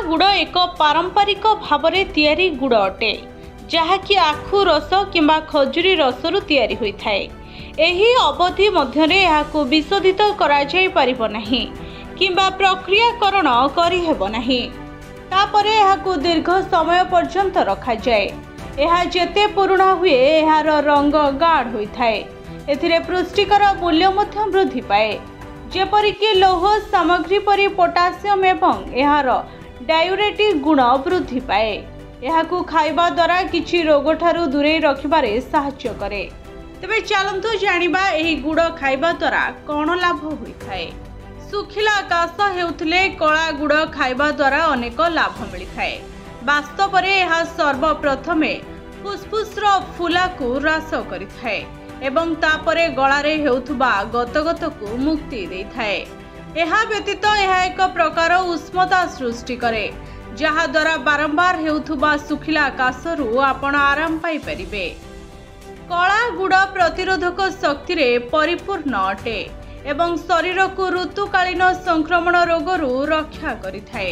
गुड़ एक पारंपरिक भावरे तैयारी गुड़ अटे जहाँकि आखु रस किंबा खजुरी रसरु तैयारी होइथाए। एही अवधि मध्यरे एहाकु विशोधित करा जाय परिबो नाही किंबा प्रक्रियाकरण करि हेबो नाही। तापरे एहाकु दीर्घ समय पर्यंत रखा जाए। एहा जेते पुराणा हुए एहार रंग गाढ़ होइथाए। एथिरे पुष्टिकर मूल्य मध्य वृद्धि पाए, जेपरिक लौह सामग्री परि पोटासियम एवं एहार डायुरेटिक गुण वृद्धि पाए। एहाकु खाइबा द्वारा किछि रोग ठारू दूरे रखिबारे सहाय्य करे। तेबे चलंतु जानिबा एही गुड़ खाइबा द्वारा कोन लाभ होइथाए। सुखिला काश हेउथिले कला गुड़ खाइबा द्वारा अनेक लाभ मिलिथाए। वास्तव में यह सर्वप्रथमे फुसफुस्र फुला को ह्रास करिथाए एवं तापरे गलारे हेउथुबा गतगत को मुक्ति देइथाए। एहा व्यतीत यह एक प्रकार उष्मता सृष्टि करे, जहा द्वारा बारंबार हेउथुबा सुखिला काशरु आपण आराम पाई परिबे। कला गुड़ प्रतिरोधक शक्ति रे परिपूर्ण अटे एवं शरीर को ऋतुकालीन संक्रमण रोगरू रक्षा करिथाए।